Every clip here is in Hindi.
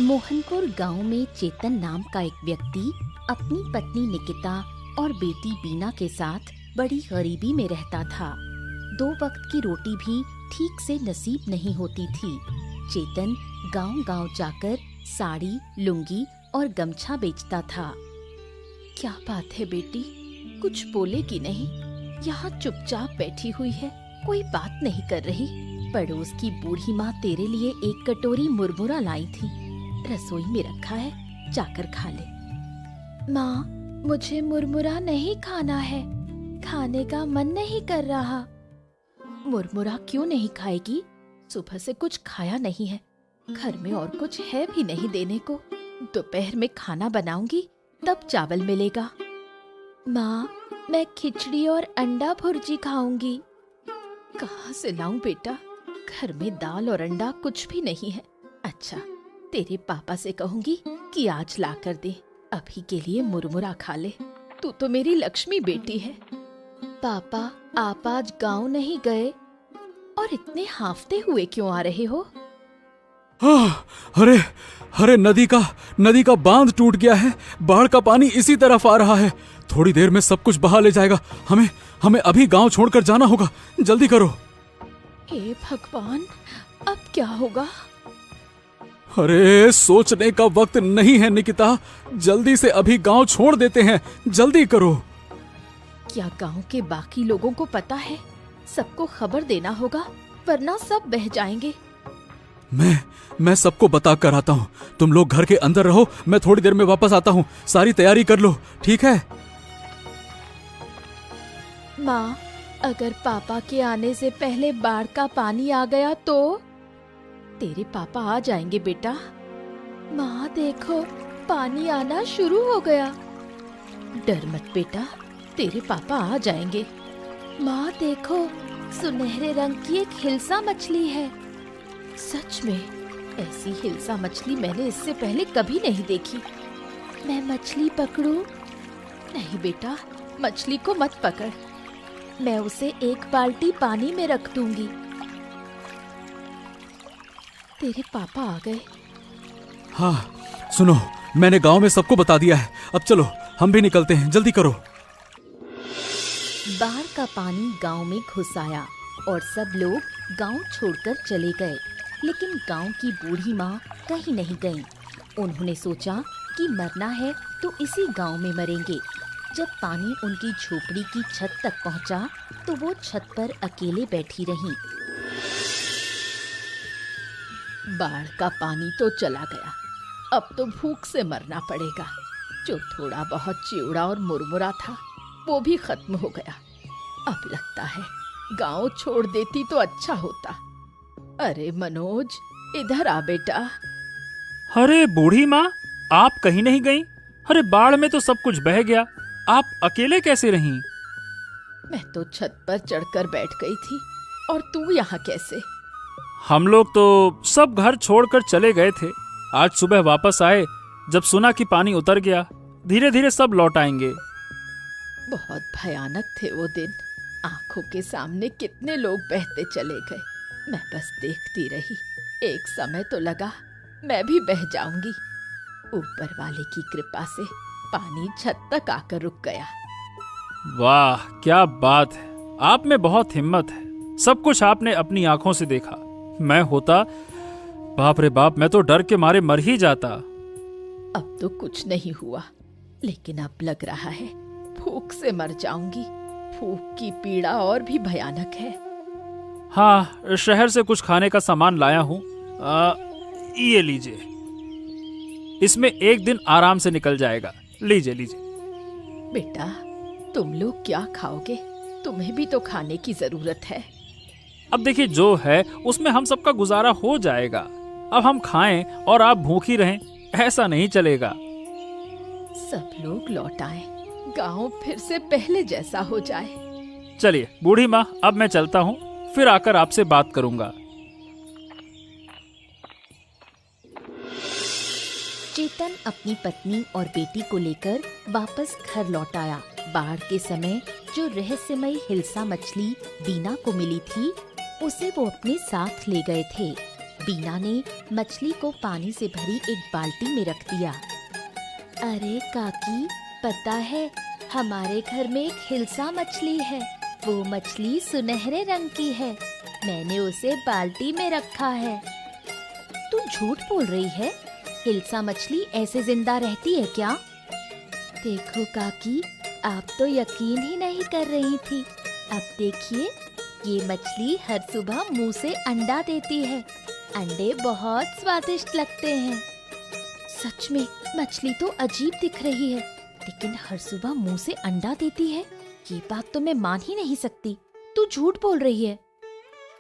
मोहनपुर गांव में चेतन नाम का एक व्यक्ति अपनी पत्नी निकिता और बेटी बीना के साथ बड़ी गरीबी में रहता था। 2 वक्त की रोटी भी ठीक से नसीब नहीं होती थी। चेतन गांव-गांव जाकर साड़ी, लुंगी और गमछा बेचता था। क्या बात है बेटी, कुछ बोलेगी नहीं? यहाँ चुपचाप बैठी हुई है, कोई बात नहीं कर रही। पड़ोस की बूढ़ी माँ तेरे लिए एक कटोरी मुरमुरा लाई थी, रसोई में रखा है, जाकर खा ले। माँ, मुझे मुरमुरा नहीं खाना है, खाने का मन नहीं कर रहा। मुरमुरा क्यों नहीं खाएगी? सुबह से कुछ खाया नहीं है, घर में और कुछ है भी नहीं देने को। दोपहर में खाना बनाऊंगी तब चावल मिलेगा। माँ, मैं खिचड़ी और अंडा भुर्जी खाऊंगी। कहाँ से लाऊं बेटा, घर में दाल और अंडा कुछ भी नहीं है। अच्छा, तेरे पापा से कहूंगी कि आज ला कर दे, अभी के लिए मुरमुरा खा ले। तू तो मेरी लक्ष्मी बेटी है। पापा, आप आज गांव नहीं गए और इतने हांफते हुए क्यों आ रहे हो? अरे नदी का बांध टूट गया है। बाढ़ का पानी इसी तरफ आ रहा है। थोड़ी देर में सब कुछ बहा ले जाएगा। हमें अभी गांव छोड़कर जाना होगा। जल्दी करो। हे भगवान, अब क्या होगा? अरे सोचने का वक्त नहीं है निकिता, जल्दी से अभी गांव छोड़ देते हैं। जल्दी करो। क्या गांव के बाकी लोगों को पता है? सबको खबर देना होगा, वरना सब बह जाएंगे। मैं सबको बता कर आता हूँ। तुम लोग घर के अंदर रहो, मैं थोड़ी देर में वापस आता हूँ। सारी तैयारी कर लो, ठीक है? माँ, अगर पापा के आने से पहले बाढ़ का पानी आ गया तो? तेरे पापा आ जाएंगे बेटा। माँ देखो, पानी आना शुरू हो गया। डर मत बेटा, तेरे पापा आ जाएंगे। माँ देखो, सुनहरे रंग की एक हिल्सा मछली है। सच में, ऐसी हिल्सा मछली मैंने इससे पहले कभी नहीं देखी। मैं मछली पकड़ूं? नहीं बेटा, मछली को मत पकड़, मैं उसे एक बाल्टी पानी में रख दूंगी। तेरे पापा आ गए। हाँ सुनो, मैंने गांव में सबको बता दिया है। अब चलो, हम भी निकलते हैं, जल्दी करो। बाढ़ का पानी गांव में घुस आया और सब लोग गांव छोड़कर चले गए। लेकिन गांव की बूढ़ी माँ कहीं नहीं गईं। उन्होंने सोचा कि मरना है तो इसी गांव में मरेंगे। जब पानी उनकी झोपड़ी की छत तक पहुंचा तो वो छत पर अकेले बैठी रहीं। बाढ़ का पानी तो चला गया, अब तो भूख से मरना पड़ेगा। जो थोड़ा बहुत चिवड़ा और मुरमुरा था वो भी खत्म हो गया। अब लगता है गांव छोड़ देती तो अच्छा होता। अरे मनोज, इधर आ बेटा। अरे बूढ़ी माँ, आप कहीं नहीं गईं? अरे बाढ़ में तो सब कुछ बह गया, आप अकेले कैसे रहीं? मैं तो छत पर चढ़कर बैठ गई थी, और तू यहाँ कैसे? हम लोग तो सब घर छोड़कर चले गए थे। आज सुबह वापस आए, जब सुना कि पानी उतर गया। धीरे धीरे सब लौट आएंगे। बहुत भयानक थे वो दिन। आंखों के सामने कितने लोग बहते चले गए। मैं बस देखती रही। एक समय तो लगा मैं भी बह जाऊंगी। ऊपर वाले की कृपा से पानी छत तक आकर रुक गया। वाह, क्या बात है! आप में बहुत हिम्मत है। सब कुछ आपने अपनी आंखों से देखा। मैं होता, बाप रे बाप, मैं तो डर के मारे मर ही जाता। अब तो कुछ नहीं हुआ, लेकिन अब लग रहा है भूख से मर जाऊंगी। भूख की पीड़ा और भी भयानक है। हाँ, शहर से कुछ खाने का सामान लाया हूँ। ये लीजिए, इसमें एक दिन आराम से निकल जाएगा। लीजिए लीजिए। बेटा, तुम लोग क्या खाओगे? तुम्हें भी तो खाने की जरूरत है। अब देखिए, जो है उसमें हम सबका गुजारा हो जाएगा। अब हम खाएं और आप भूखी रहें, ऐसा नहीं चलेगा। सब लोग लौट आए, गांव फिर से पहले जैसा हो जाए। चलिए बूढ़ी माँ, अब मैं चलता हूँ, फिर आकर आपसे बात करूंगा। चेतन अपनी पत्नी और बेटी को लेकर वापस घर लौट आया। बाढ़ के समय जो रहस्यमयी हिल्सा मछली बीना को मिली थी, उसे वो अपने साथ ले गए थे। बीना ने मछली को पानी से भरी एक बाल्टी में रख दिया। अरे काकी, पता है हमारे घर में एक हिल्सा मछली है। वो मछली सुनहरे रंग की है। मैंने उसे बाल्टी में रखा है। तू झूठ बोल रही है? हिल्सा मछली ऐसे जिंदा रहती है क्या? देखो काकी, आप तो यकीन ही नहीं कर रही थी। अब देखिए, ये मछली हर सुबह मुंह से अंडा देती है। अंडे बहुत स्वादिष्ट लगते हैं। सच में मछली तो अजीब दिख रही है, लेकिन हर सुबह मुंह से अंडा देती है। ये बात तो मैं मान ही नहीं सकती। तू झूठ बोल रही है।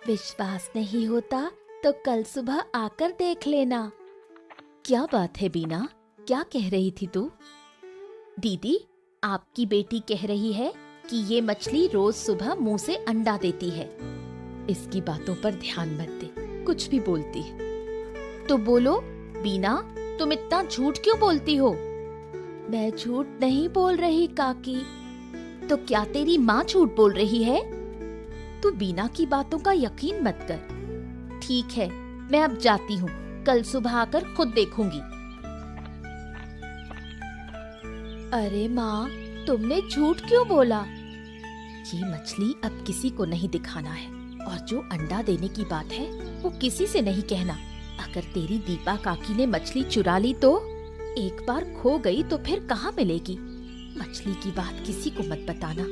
विश्वास नहीं होता तो कल सुबह आकर देख लेना। क्या बात है बीना, क्या कह रही थी तू? दीदी, आपकी बेटी कह रही है कि ये मछली रोज सुबह मुंह से अंडा देती है। इसकी बातों पर ध्यान मत दे, कुछ भी बोलती है। तो बोलो बीना, तुम इतना झूठ क्यों बोलती हो? मैं झूठ नहीं बोल रही काकी। तो क्या तेरी माँ झूठ बोल रही है? तू बीना की बातों का यकीन मत कर। ठीक है, मैं अब जाती हूँ। कल सुबह आकर खुद देखूंगी। अरे माँ, तुमने झूठ क्यों बोला? ये मछली अब किसी को नहीं दिखाना है, और जो अंडा देने की बात है वो किसी से नहीं कहना। अगर तेरी दीपा काकी ने मछली चुरा ली तो एक बार खो गई तो फिर कहाँ मिलेगी? मछली की बात किसी को मत बताना।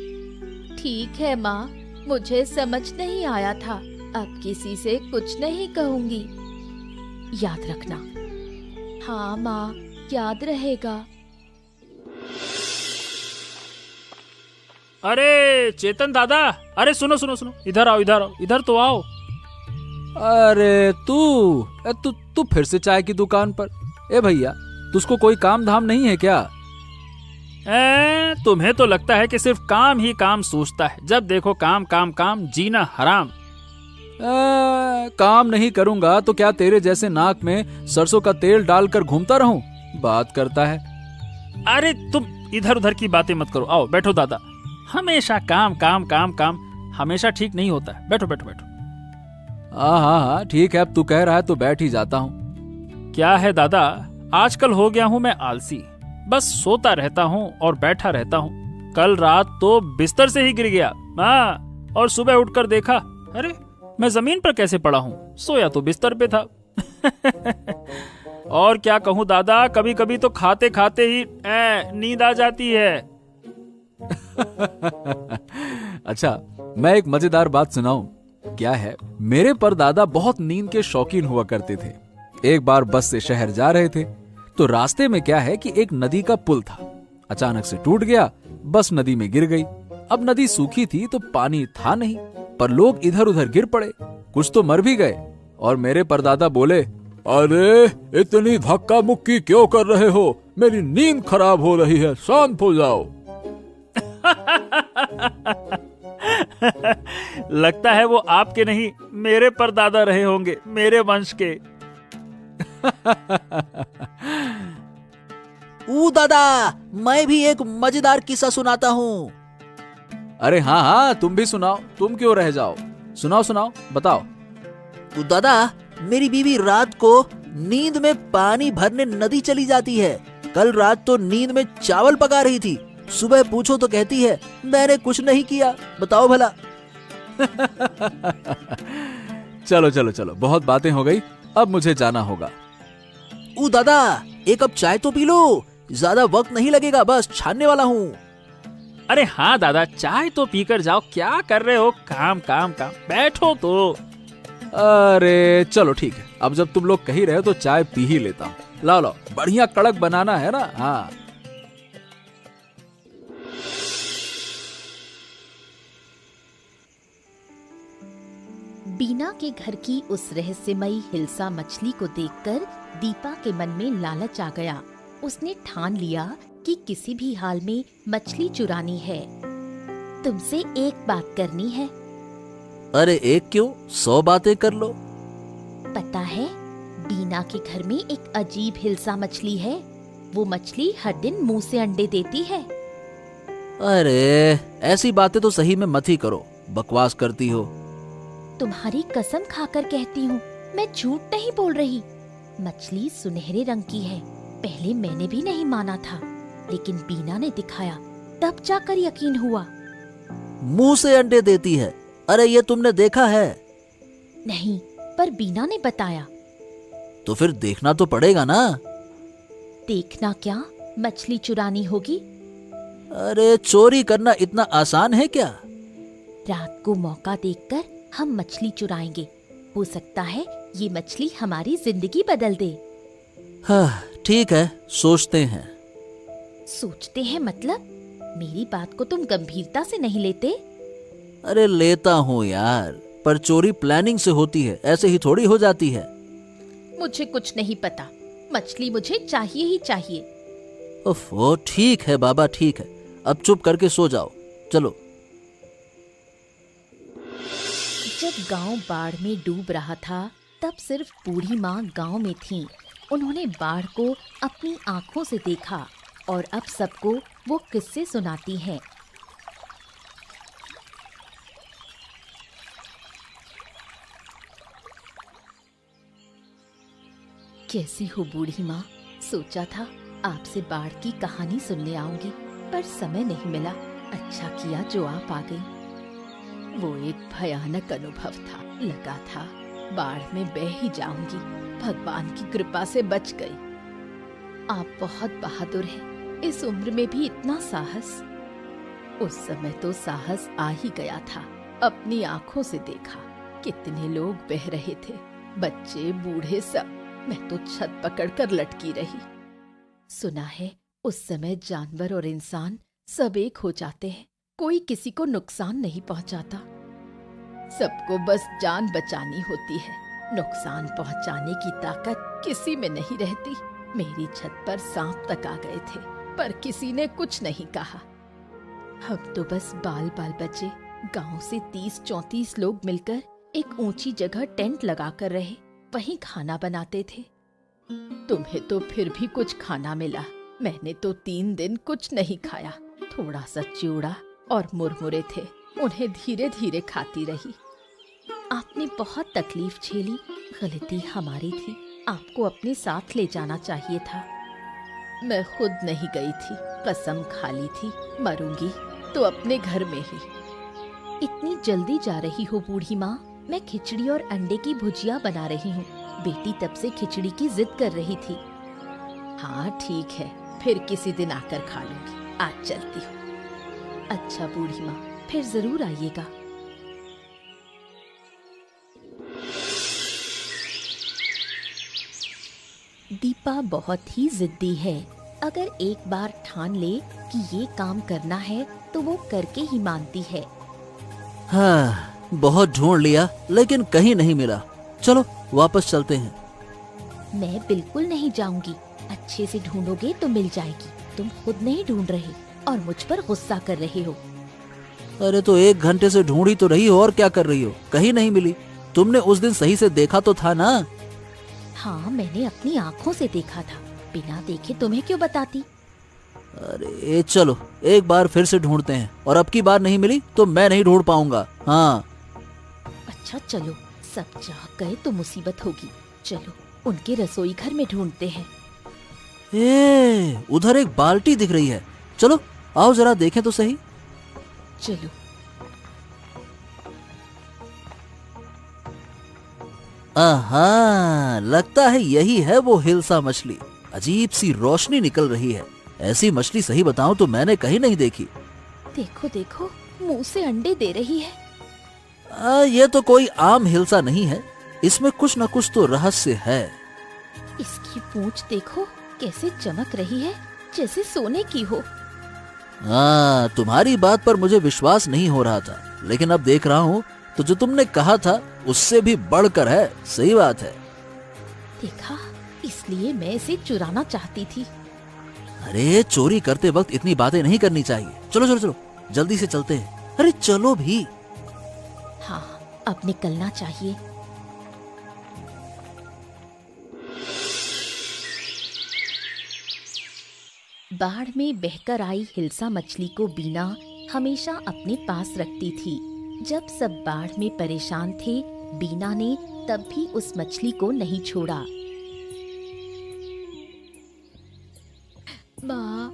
ठीक है माँ, मुझे समझ नहीं आया था। अब किसी से कुछ नहीं कहूँगी। याद रखना। हाँ माँ, याद रहेगा। अरे चेतन दादा, अरे सुनो सुनो सुनो, इधर आओ इधर आओ, इधर तो आओ। अरे तू फिर से चाय की दुकान पर? ए भैया, तुझको कोई काम धाम नहीं है क्या? तुम्हें तो लगता है कि सिर्फ काम ही काम सोचता है। जब देखो काम काम काम, जीना हराम। काम नहीं करूंगा तो क्या तेरे जैसे नाक में सरसों का तेल डालकर घूमता रहूं? बात करता है। अरे तुम इधर उधर की बातें मत करो, आओ बैठो दादा। हमेशा काम काम काम काम हमेशा ठीक नहीं होता है। बैठो बैठो बैठो। हाँ, ठीक है, अब तू कह रहा है तो बैठ ही जाता हूँ। क्या है दादा, आजकल हो गया हूँ मैं आलसी। बस सोता रहता हूँ और बैठा रहता हूँ। कल रात तो बिस्तर से ही गिर गया। हाँ, और सुबह उठकर देखा, अरे मैं जमीन पर कैसे पड़ा हूँ? सोया तो बिस्तर पे था। और क्या कहूँ दादा, कभी कभी तो खाते खाते ही नींद आ जाती है। अच्छा, मैं एक मजेदार बात सुनाऊं? क्या है, मेरे परदादा बहुत नींद के शौकीन हुआ करते थे। एक बार बस से शहर जा रहे थे तो रास्ते में क्या है कि एक नदी का पुल था। अचानक से टूट गया, बस नदी में गिर गई। अब नदी सूखी थी तो पानी था नहीं, पर लोग इधर उधर गिर पड़े, कुछ तो मर भी गए। और मेरे परदादा बोले, अरे इतनी धक्का मुक्की क्यों कर रहे हो? मेरी नींद खराब हो रही है, शांत हो जाओ। लगता है वो आपके नहीं, मेरे परदादा रहे होंगे, मेरे वंश के। दादा, मैं भी एक मजेदार किस्सा सुनाता हूँ। अरे हाँ, तुम भी सुनाओ, तुम क्यों रह जाओ? सुनाओ सुनाओ, बताओ। दादा, मेरी बीवी रात को नींद में पानी भरने नदी चली जाती है। कल रात तो नींद में चावल पका रही थी। सुबह पूछो तो कहती है मैंने कुछ नहीं किया। बताओ भला। चलो चलो चलो, बहुत बातें हो गई, अब मुझे जाना होगा। दादा, एक कप चाय तो पी लो, ज्यादा वक्त नहीं लगेगा, बस छानने वाला हूँ। अरे हाँ दादा, चाय तो पीकर जाओ, क्या कर रहे हो? काम काम काम, बैठो तो। अरे चलो ठीक है, अब जब तुम लोग कही रहे हो तो चाय पी ही लेता हूँ। लाओ लाओ, बढ़िया कड़क बनाना है ना। हाँ। बीना के घर की उस रहस्यमयी हिल्सा मछली को देखकर दीपा के मन में लालच आ गया। उसने ठान लिया कि किसी भी हाल में मछली चुरानी है। तुमसे एक बात करनी है। अरे एक क्यों, 100 बातें कर लो। पता है, बीना के घर में एक अजीब हिल्सा मछली है। वो मछली हर दिन मुंह से अंडे देती है। अरे ऐसी बातें तो सही में मत ही करो, बकवास करती हो। तुम्हारी कसम खाकर कहती हूँ, मैं झूठ नहीं बोल रही। मछली सुनहरे रंग की है। पहले मैंने भी नहीं माना था, लेकिन बीना ने दिखाया, तब जाकर यकीन हुआ। मुंह से अंडे देती है। अरे ये तुमने देखा है? नहीं, पर बीना ने बताया। तो फिर देखना तो पड़ेगा ना। देखना क्या, मछली चुरानी होगी। अरे चोरी करना इतना आसान है क्या? रात को मौका देखकर हम मछली चुराएंगे। हो सकता है ये मछली हमारी जिंदगी बदल दे। हाँ ठीक है, सोचते हैं। सोचते हैं मतलब? मेरी बात को तुम गंभीरता से नहीं लेते? अरे लेता हूँ यार, पर चोरी प्लानिंग से होती है, ऐसे ही थोड़ी हो जाती है। मुझे कुछ नहीं पता, मछली मुझे चाहिए ही चाहिए। ओफो, ठीक है बाबा, ठीक है, अब चुप करके सो जाओ। चलो। जब गांव बाढ़ में डूब रहा था, तब सिर्फ बूढ़ी माँ गांव में थीं। उन्होंने बाढ़ को अपनी आंखों से देखा और अब सबको वो किस्से सुनाती हैं। कैसी हो बूढ़ी माँ? सोचा था आपसे बाढ़ की कहानी सुनने आऊंगी, पर समय नहीं मिला। अच्छा किया जो आप आ गई। वो एक भयानक अनुभव था। लगा था बाढ़ में बह ही जाऊंगी, भगवान की कृपा से बच गई। आप बहुत बहादुर हैं, इस उम्र में भी इतना साहस। उस समय तो साहस आ ही गया था। अपनी आंखों से देखा कितने लोग बह रहे थे, बच्चे बूढ़े सब। मैं तो छत पकड़कर लटकी रही। सुना है उस समय जानवर और इंसान सब एक हो जाते हैं, कोई किसी को नुकसान नहीं पहुंचाता। सबको बस जान बचानी होती है, नुकसान पहुंचाने की ताकत किसी में नहीं रहती। मेरी छत पर सांप तक आ गए थे, पर किसी ने कुछ नहीं कहा। हम तो बस बाल बाल बचे। गांव से 30-34 लोग मिलकर एक ऊंची जगह टेंट लगाकर रहे, वहीं खाना बनाते थे। तुम्हें तो फिर भी कुछ खाना मिला, मैंने तो 3 दिन कुछ नहीं खाया। थोड़ा सा चिवड़ा और मुरमुरे थे, उन्हें धीरे धीरे खाती रही। आपने बहुत तकलीफ झेली, गलती हमारी थी। आपको अपने साथ ले जाना चाहिए था। मैं खुद नहीं गई थी, कसम खा ली थी, मरूंगी तो अपने घर में ही। इतनी जल्दी जा रही हो बूढ़ी माँ? मैं खिचड़ी और अंडे की भुजिया बना रही हूँ। बेटी तब से खिचड़ी की जिद कर रही थी। हाँ ठीक है, फिर किसी दिन आकर खा लूंगी। आज चलती हूँ। अच्छा बूढ़ी माँ, फिर जरूर आइएगा। दीपा बहुत ही जिद्दी है। अगर एक बार ठान ले कि ये काम करना है तो वो करके ही मानती है। हाँ, बहुत ढूंढ लिया लेकिन कहीं नहीं मिला। चलो वापस चलते हैं। मैं बिल्कुल नहीं जाऊंगी। अच्छे से ढूंढोगे तो मिल जाएगी। तुम खुद नहीं ढूंढ रहे और मुझ पर गुस्सा कर रहे हो। अरे तो 1 घंटे से ढूंढी तो रही हो, और क्या कर रही हो? कहीं नहीं मिली। तुमने उस दिन सही से देखा तो था ना? हाँ, मैंने अपनी आँखों से देखा था। बिना देखे तुम्हें क्यों बताती? अरे चलो एक बार फिर से ढूंढते हैं, और अब की बार नहीं मिली तो मैं नहीं ढूंढ पाऊंगा। हाँ अच्छा चलो, सब जाग गए तो मुसीबत होगी। चलो उनके रसोई घर में ढूंढते हैं। उधर एक बाल्टी दिख रही है। चलो आओ जरा देखें तो सही। चलो। आहा, लगता है यही है वो हिल्सा मछली। अजीब सी रोशनी निकल रही है। ऐसी मछली सही बताऊं तो मैंने कहीं नहीं देखी। देखो देखो, मुंह से अंडे दे रही है। ये तो कोई आम हिल्सा नहीं है, इसमें कुछ न कुछ तो रहस्य है। इसकी पूंछ देखो कैसे चमक रही है, जैसे सोने की हो। तुम्हारी बात पर मुझे विश्वास नहीं हो रहा था, लेकिन अब देख रहा हूँ तो जो तुमने कहा था उससे भी बढ़कर है। सही बात है। देखा, इसलिए मैं इसे चुराना चाहती थी। अरे चोरी करते वक्त इतनी बातें नहीं करनी चाहिए। चलो चलो चलो, जल्दी से चलते हैं। अरे चलो भी। हाँ, अब निकलना चाहिए। बाढ़ में बहकर आई हिल्सा मछली को बीना हमेशा अपने पास रखती थी। जब सब बाढ़ में परेशान थे बीना ने तब भी उस मछली को नहीं छोड़ा। माँ,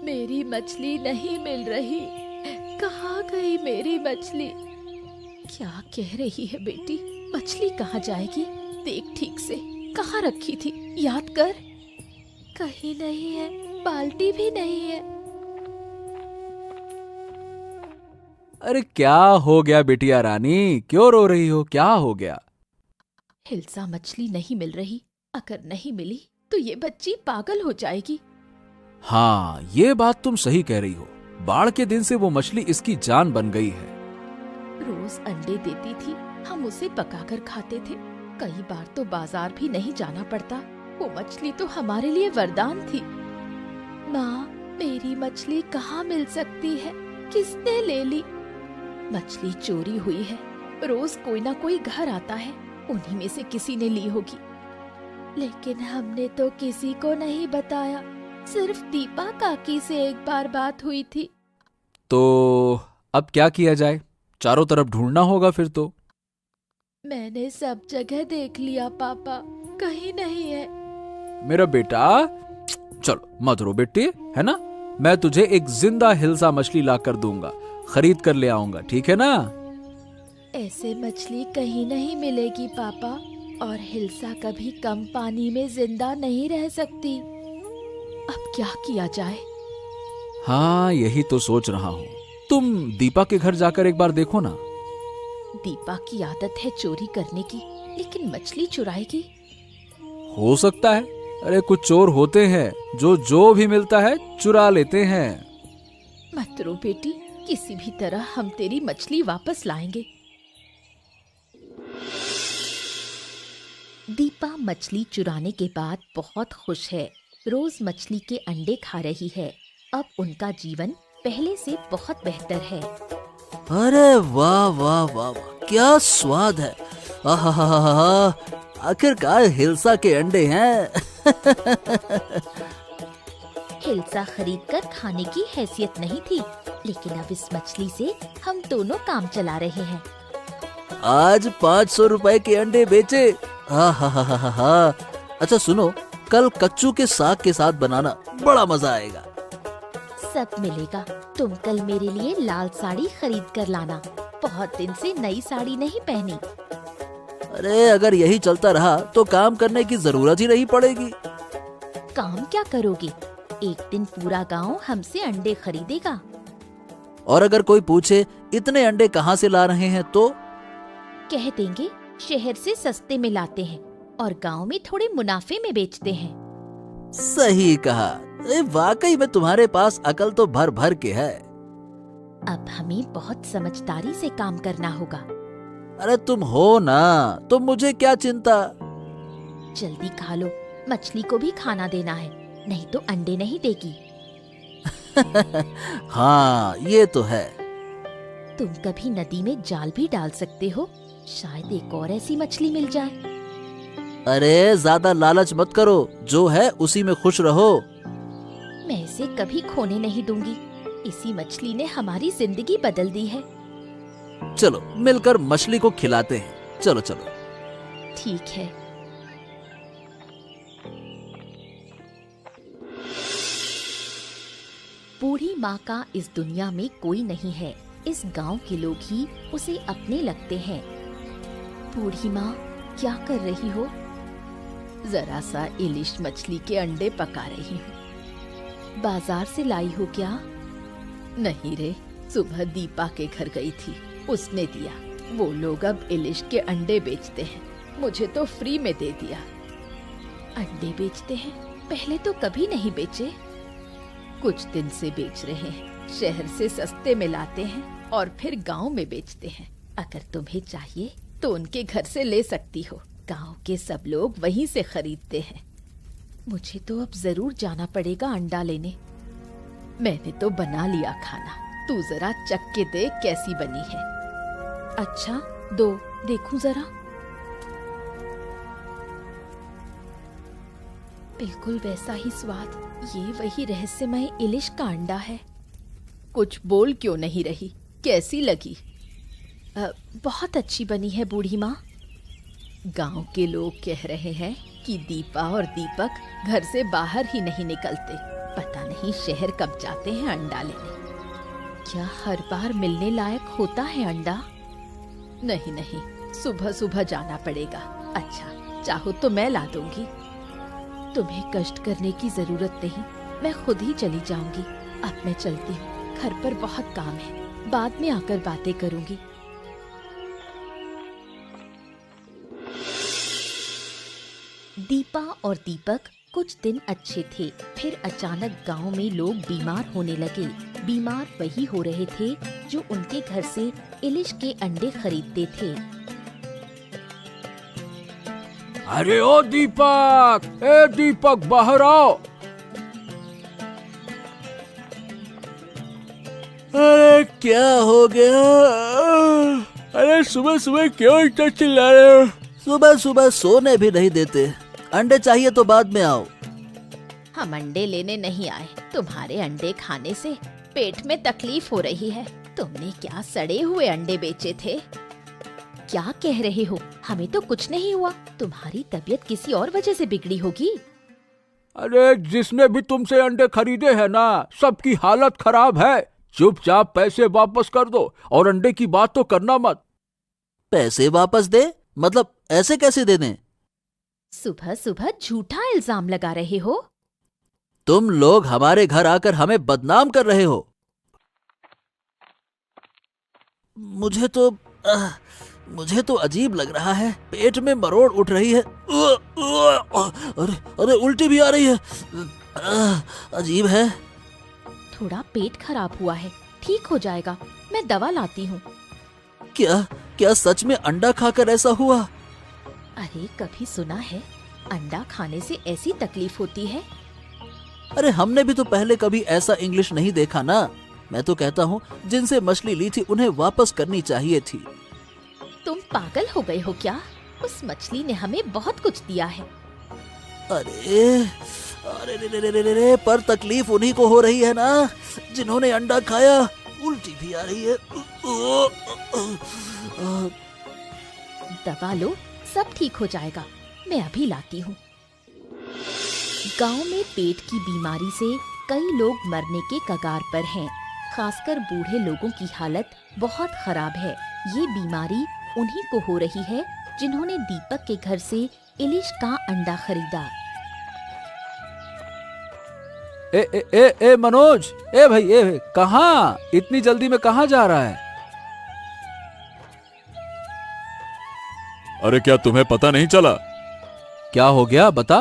मेरी मछली नहीं मिल रही। कहाँ गई मेरी मछली? क्या कह रही है बेटी? मछली कहाँ जाएगी? देख ठीक से, कहाँ रखी थी, याद कर। कहीं नहीं है, बाल्टी भी नहीं है। अरे क्या हो गया बिटिया रानी, क्यों रो रही हो? क्या हो गया? हिल्सा मछली नहीं मिल रही। अगर नहीं मिली तो ये बच्ची पागल हो जाएगी। हाँ, ये बात तुम सही कह रही हो। बाढ़ के दिन से वो मछली इसकी जान बन गई है। रोज अंडे देती थी, हम उसे पकाकर खाते थे। कई बार तो बाजार भी नहीं जाना पड़ता। वो मछली तो हमारे लिए वरदान थी। माँ, मेरी मछली कहाँ मिल सकती है? किसने ले ली? मछली चोरी हुई है। रोज कोई ना कोई घर आता है, उन्हीं में से किसी ने ली होगी। लेकिन हमने तो किसी को नहीं बताया। सिर्फ दीपा काकी से एक बार बात हुई थी। तो अब क्या किया जाए? चारों तरफ ढूंढना होगा फिर तो। मैंने सब जगह देख लिया पापा, कहीं नहीं है। मेरा बेटा, चलो मत रो बेटी, है ना? मैं तुझे एक जिंदा हिल्सा मछली लाकर दूंगा, खरीद कर ले आऊंगा, ठीक है ना? ऐसे मछली कहीं नहीं मिलेगी पापा, और हिल्सा कभी कम पानी में जिंदा नहीं रह सकती। अब क्या किया जाए? हाँ, यही तो सोच रहा हूँ। तुम दीपा के घर जाकर एक बार देखो ना। दीपा की आदत है चोरी करने की, लेकिन मछली चुराएगी? हो सकता है। अरे कुछ चोर होते हैं जो भी मिलता है चुरा लेते हैं। मत रो बेटी, किसी भी तरह हम तेरी मछली वापस लाएंगे। दीपा मछली चुराने के बाद बहुत खुश है। रोज मछली के अंडे खा रही है। अब उनका जीवन पहले से बहुत बेहतर है। अरे वाह वाह वाह वाह, क्या स्वाद है। आहा, आखिरकार हिल्सा के अंडे हैं। हिल्सा खरीदकर खाने की हैसियत नहीं थी, लेकिन अब इस मछली से हम दोनों काम चला रहे हैं। आज 500 रुपए के अंडे बेचे। हा। अच्छा सुनो, कल कच्चू के साग के साथ बनाना, बड़ा मजा आएगा। सब मिलेगा। तुम कल मेरे लिए लाल साड़ी खरीद कर लाना। बहुत दिन से नई साड़ी नहीं पहनी। अरे अगर यही चलता रहा तो काम करने की जरूरत ही नहीं पड़ेगी। काम क्या करोगे? एक दिन पूरा गांव हमसे अंडे खरीदेगा। और अगर कोई पूछे इतने अंडे कहाँ से ला रहे हैं तो कह देंगे शहर से सस्ते में लाते हैं और गांव में थोड़े मुनाफे में बेचते हैं। सही कहा। वाकई में तुम्हारे पास अकल तो भर भर के है। अब हमें बहुत समझदारी से काम करना होगा। अरे तुम हो ना, तो मुझे क्या चिंता। जल्दी खा लो, मछली को भी खाना देना है, नहीं तो अंडे नहीं देगी। हाँ ये तो है। तुम कभी नदी में जाल भी डाल सकते हो, शायद एक और ऐसी मछली मिल जाए। अरे ज्यादा लालच मत करो, जो है उसी में खुश रहो। मैं इसे कभी खोने नहीं दूंगी। इसी मछली ने हमारी जिंदगी बदल दी है। चलो मिलकर मछली को खिलाते हैं। चलो चलो। ठीक है। बूढ़ी माँ का इस दुनिया में कोई नहीं है। इस गांव के लोग ही उसे अपने लगते हैं। बूढ़ी माँ, क्या कर रही हो? जरा सा इलिश मछली के अंडे पका रही हूँ। बाजार से लाई हो क्या? नहीं रे, सुबह दीपा के घर गई थी, उसने दिया। वो लोग अब इलिश के अंडे बेचते हैं, मुझे तो फ्री में दे दिया। अंडे बेचते हैं? पहले तो कभी नहीं बेचे। कुछ दिन से बेच रहे हैं। शहर से सस्ते में लाते हैं और फिर गांव में बेचते हैं। अगर तुम्हें चाहिए तो उनके घर से ले सकती हो। गांव के सब लोग वहीं से खरीदते हैं। मुझे तो अब जरूर जाना पड़ेगा अंडा लेने। मैंने तो बना लिया खाना, तू जरा चख के देख कैसी बनी है। अच्छा दो, देखूं जरा। बिल्कुल वैसा ही स्वाद। ये वही रहस्यमय इलिश का अंडा है। कुछ बोल क्यों नहीं रही? कैसी लगी? बहुत अच्छी बनी है बूढ़ी माँ। गांव के लोग कह रहे हैं कि दीपा और दीपक घर से बाहर ही नहीं निकलते। पता नहीं शहर कब जाते हैं अंडा लेने। क्या हर बार मिलने लायक होता है अंडा? नहीं नहीं, सुबह सुबह जाना पड़ेगा। अच्छा, चाहो तो मैं ला दूंगी। तुम्हें कष्ट करने की जरूरत नहीं, मैं खुद ही चली जाऊंगी। अब मैं चलती हूँ, घर पर बहुत काम है, बाद में आकर बातें करूंगी। दीपा और दीपक कुछ दिन अच्छे थे, फिर अचानक गांव में लोग बीमार होने लगे। बीमार वही हो रहे थे जो उनके घर से इलिश के अंडे खरीदते थे। अरे ओ दीपक, ए दीपक बाहर आओ। अरे क्या हो गया? अरे सुबह सुबह क्यों इतना चिल्ला रहे हो? सुबह सुबह सोने भी नहीं देते। अंडे चाहिए तो बाद में आओ। हम अंडे लेने नहीं आए, तुम्हारे अंडे खाने से पेट में तकलीफ हो रही है। तुमने क्या सड़े हुए अंडे बेचे थे? क्या कह रहे हो? हमें तो कुछ नहीं हुआ, तुम्हारी तबीयत किसी और वजह से बिगड़ी होगी। अरे जिसने भी तुमसे अंडे खरीदे हैं ना, सबकी हालत खराब है। चुपचाप पैसे वापस कर दो और अंडे की बात तो करना मत। पैसे वापस दे? मतलब ऐसे कैसे दे दें? सुबह सुबह झूठा इल्जाम लगा रहे हो। तुम लोग हमारे घर आकर हमें बदनाम कर रहे हो। मुझे तो अजीब लग रहा है। पेट में मरोड़ उठ रही है। अरे उल्टी भी आ रही है। अजीब है। थोड़ा पेट खराब हुआ है, ठीक हो जाएगा। मैं दवा लाती हूँ। क्या सच में अंडा खाकर ऐसा हुआ? अरे कभी सुना है अंडा खाने से ऐसी तकलीफ होती है? अरे हमने भी तो पहले कभी ऐसा इंग्लिश नहीं देखा ना। मैं तो कहता हूँ जिनसे मछली ली थी उन्हें वापस करनी चाहिए थी। तुम पागल हो गए हो क्या? उस मछली ने हमें बहुत कुछ दिया है। अरे रे, पर तकलीफ उन्हीं को हो रही है ना जिन्होंने अंडा खाया। उल्टी भी आ रही है। दवा लो, सब ठीक हो जाएगा। मैं अभी लाती हूँ। गांव में पेट की बीमारी से कई लोग मरने के कगार पर हैं। खासकर बूढ़े लोगों की हालत बहुत खराब है। ये बीमारी उन्हीं को हो रही है जिन्होंने दीपक के घर से इलिश का अंडा खरीदा। ए मनोज, ए भाई, कहाँ? इतनी जल्दी में कहाँ जा रहा है? अरे क्या तुम्हें पता नहीं चला? क्या हो गया, बता।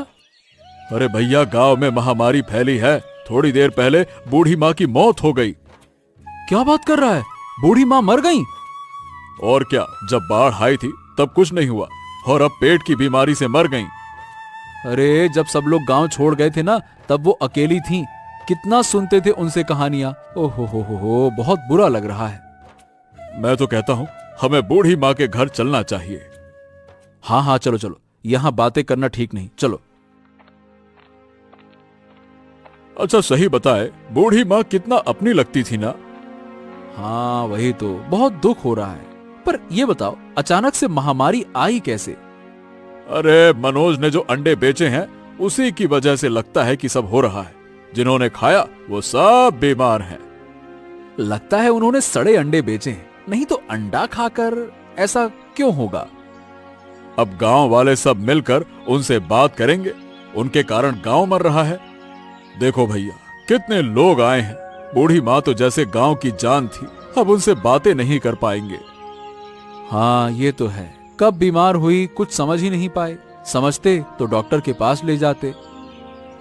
अरे भैया, गांव में महामारी फैली है। थोड़ी देर पहले बूढ़ी माँ की मौत हो गई। क्या बात कर रहा है? बूढ़ी माँ मर गई? और क्या, जब बाढ़ आई थी तब कुछ नहीं हुआ और अब पेट की बीमारी से मर गई। अरे जब सब लोग गांव छोड़ गए थे ना, तब वो अकेली थीं। कितना सुनते थे उनसे कहानियां। ओहो हो, बहुत बुरा लग रहा है। मैं तो कहता हूँ हमें बूढ़ी माँ के घर चलना चाहिए। हाँ चलो, यहाँ बातें करना ठीक नहीं, चलो। अच्छा सही बताए, बूढ़ी माँ कितना अपनी लगती थी ना? हाँ वही तो, बहुत दुख हो रहा है। पर ये बताओ, अचानक से महामारी आई कैसे? अरे मनोज ने जो अंडे बेचे हैं उसी की वजह से लगता है कि सब हो रहा है। जिन्होंने खाया वो सब बीमार हैं। लगता है उन्होंने सड़े अंडे बेचे हैं, नहीं तो अंडा खाकर ऐसा क्यों होगा? अब गांव वाले सब मिलकर उनसे बात करेंगे। उनके कारण गांव मर रहा है। देखो भैया, कितने लोग आए हैं। बूढ़ी माँ तो जैसे गांव की जान थी, अब उनसे बातें नहीं कर पाएंगे। हाँ ये तो है। कब बीमार हुई कुछ समझ ही नहीं पाए। समझते तो डॉक्टर के पास ले जाते।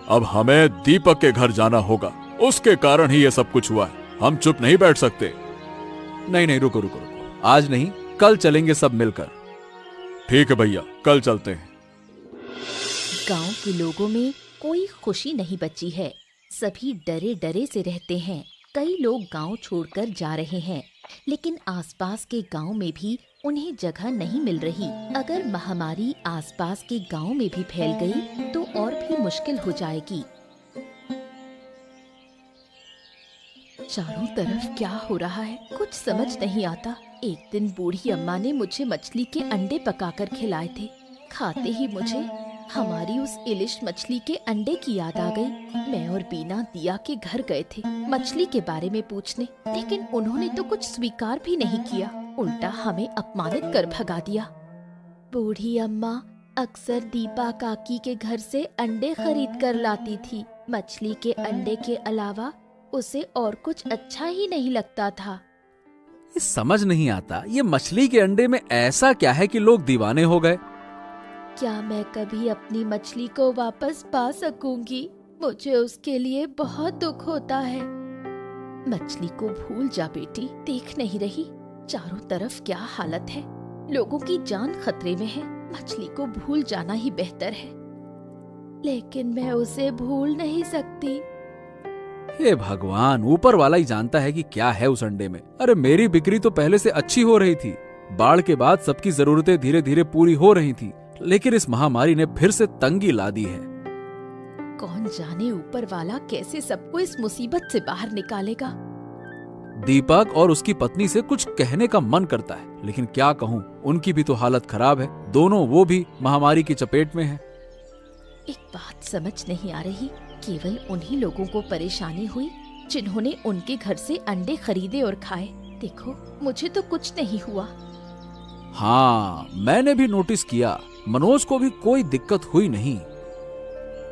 अब हमें दीपक के घर जाना होगा। उसके कारण ही ये सब कुछ हुआ है। हम चुप नहीं बैठ सकते। नहीं, रुको। आज नहीं, कल चलेंगे सब मिलकर। ठीक है भैया, कल चलते हैं। गांव के लोगों में कोई खुशी नहीं बची है। सभी डरे डरे से रहते हैं। कई लोग गांव छोड़कर जा रहे हैं, लेकिन आसपास के गांव में भी उन्हें जगह नहीं मिल रही। अगर महामारी आसपास के गांव में भी फैल गई तो और भी मुश्किल हो जाएगी। चारों तरफ क्या हो रहा है कुछ समझ नहीं आता। एक दिन बूढ़ी अम्मा ने मुझे मछली के अंडे पकाकर खिलाए थे। खाते ही मुझे हमारी उस इलिश मछली के अंडे की याद आ गई। मैं और बीना दिया के घर गए थे मछली के बारे में पूछने, लेकिन उन्होंने तो कुछ स्वीकार भी नहीं किया, उल्टा हमें अपमानित कर भगा दिया। बूढ़ी अम्मा अक्सर दीपा काकी के घर से अंडे खरीद कर लाती थी। मछली के अंडे के अलावा उसे और कुछ अच्छा ही नहीं लगता था। ये समझ नहीं आता, ये मछली के अंडे में ऐसा क्या है कि लोग दीवाने हो गए? क्या मैं कभी अपनी मछली को वापस पा सकूंगी? मुझे उसके लिए बहुत दुख होता है। मछली को भूल जा बेटी, देख नहीं रही चारों तरफ क्या हालत है, लोगों की जान खतरे में है। मछली को भूल जाना ही बेहतर है। लेकिन मैं उसे भूल नहीं सकती। हे भगवान, ऊपर वाला ही जानता है कि क्या है उस अंडे में। अरे मेरी बिक्री तो पहले से अच्छी हो रही थी, बाढ़ के बाद सबकी जरूरतें धीरे धीरे पूरी हो रही थी, लेकिन इस महामारी ने फिर से तंगी ला दी है। कौन जाने ऊपर वाला कैसे सबको इस मुसीबत से बाहर निकालेगा। दीपक और उसकी पत्नी से कुछ कहने का मन करता है, लेकिन क्या कहूँ, उनकी भी तो हालत खराब है। दोनों वो भी महामारी की चपेट में हैं। एक बात समझ नहीं आ रही, केवल उन्हीं लोगों को परेशानी हुई जिन्होंने उनके घर से अंडे खरीदे और खाए। देखो मुझे तो कुछ नहीं हुआ। हाँ, मैंने भी नोटिस किया, मनोज को भी कोई दिक्कत हुई नहीं।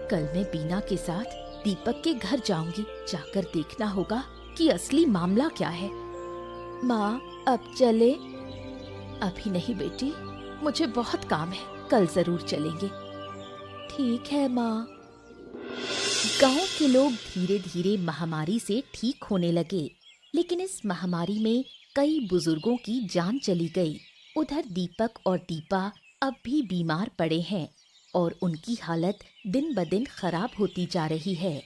कल मैं बीना के साथ दीपक के घर जाऊंगी, जाकर देखना होगा कि असली मामला क्या है। माँ अब चले? अभी नहीं बेटी, मुझे बहुत काम है, कल जरूर चलेंगे। ठीक है माँ। गांव के लोग धीरे धीरे महामारी से ठीक होने लगे, लेकिन इस महामारी में कई बुजुर्गों की जान चली गई। उधर दीपक और दीपा अब भी बीमार पड़े हैं और उनकी हालत दिन ब दिन खराब होती जा रही है।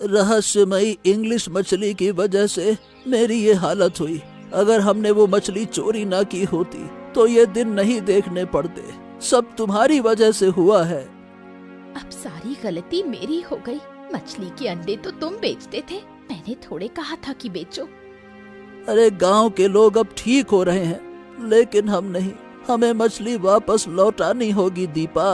रहस्यमयी इंग्लिश मछली की वजह से मेरी ये हालत हुई। अगर हमने वो मछली चोरी ना की होती तो ये दिन नहीं देखने पड़ते। सब तुम्हारी वजह से हुआ है। अब सारी गलती मेरी हो गई। मछली के अंडे तो तुम बेचते थे, मैंने थोड़े कहा था कि बेचो। अरे गांव के लोग अब ठीक हो रहे हैं, लेकिन हम नहीं। हमें मछली वापस लौटानी होगी दीपा।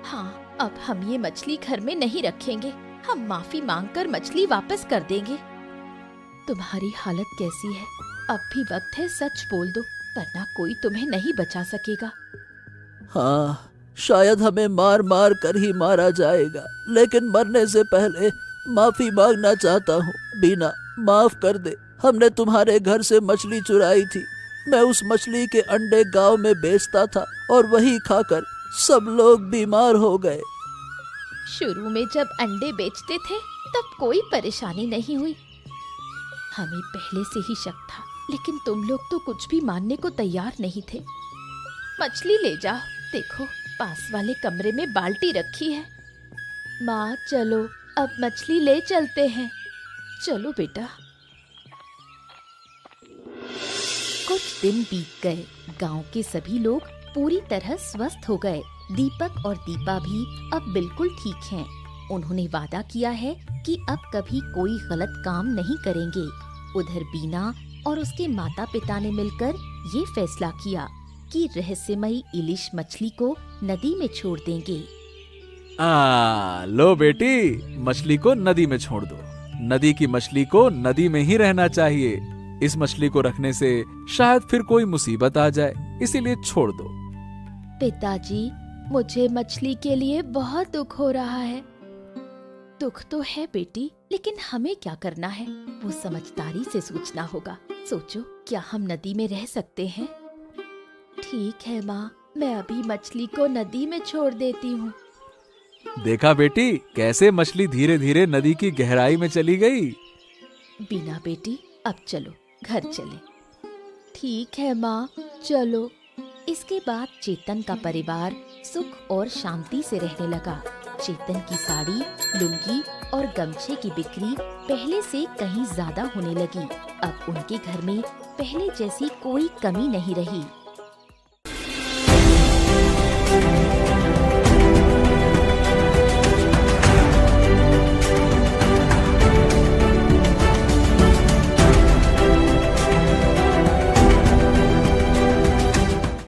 हाँ, अब हम ये मछली घर में नहीं रखेंगे, हम माफी मांगकर मछली वापस कर देंगे। तुम्हारी हालत कैसी है? अब भी वक्त है, सच बोल दो, वरना कोई तुम्हें नहीं बचा सकेगा। हाँ, शायद हमें मार मार कर ही मारा जाएगा, लेकिन मरने से पहले माफी मांगना चाहता हूँ। बीना, माफ कर दे। हमने तुम्हारे घर से मछली चुराई थी। मैं उस मछली के अंडे गांव में बेचता था और वही खाकर सब लोग बीमार हो गए। शुरू में जब अंडे बेचते थे तब कोई परेशानी नहीं हुई, हमें पहले से ही शक था, लेकिन तुम लोग तो कुछ भी मानने को तैयार नहीं थे। मछली ले जाओ, देखो पास वाले कमरे में बाल्टी रखी है। माँ चलो, अब मछली ले चलते हैं। चलो बेटा। कुछ दिन बीत गए, गांव के सभी लोग पूरी तरह स्वस्थ हो गए। दीपक और दीपा भी अब बिल्कुल ठीक हैं। उन्होंने वादा किया है कि अब कभी कोई गलत काम नहीं करेंगे। उधर बीना और उसके माता पिता ने मिलकर ये फैसला किया कि रहस्यमयी इलिश मछली को नदी में छोड़ देंगे। लो बेटी, मछली को नदी में छोड़ दो। नदी की मछली को नदी में ही रहना चाहिए। इस मछली को रखने से शायद फिर कोई मुसीबत आ जाए, इसीलिए छोड़ दो। पिताजी, मुझे मछली के लिए बहुत दुख हो रहा है। दुख तो है बेटी, लेकिन हमें क्या करना है, वो समझदारी से सोचना होगा। सोचो, क्या हम नदी में रह सकते हैं? ठीक है माँ, मैं अभी मछली को नदी में छोड़ देती हूँ। देखा बेटी, कैसे मछली धीरे धीरे नदी की गहराई में चली गई। बीना बेटी, अब चलो घर चले। ठीक है माँ, चलो। इसके बाद चेतन का परिवार सुख और शांति से रहने लगा। चेतन की साड़ी, लुंगी और गमछे की बिक्री पहले से कहीं ज्यादा होने लगी। अब उनके घर में पहले जैसी कोई कमी नहीं रही।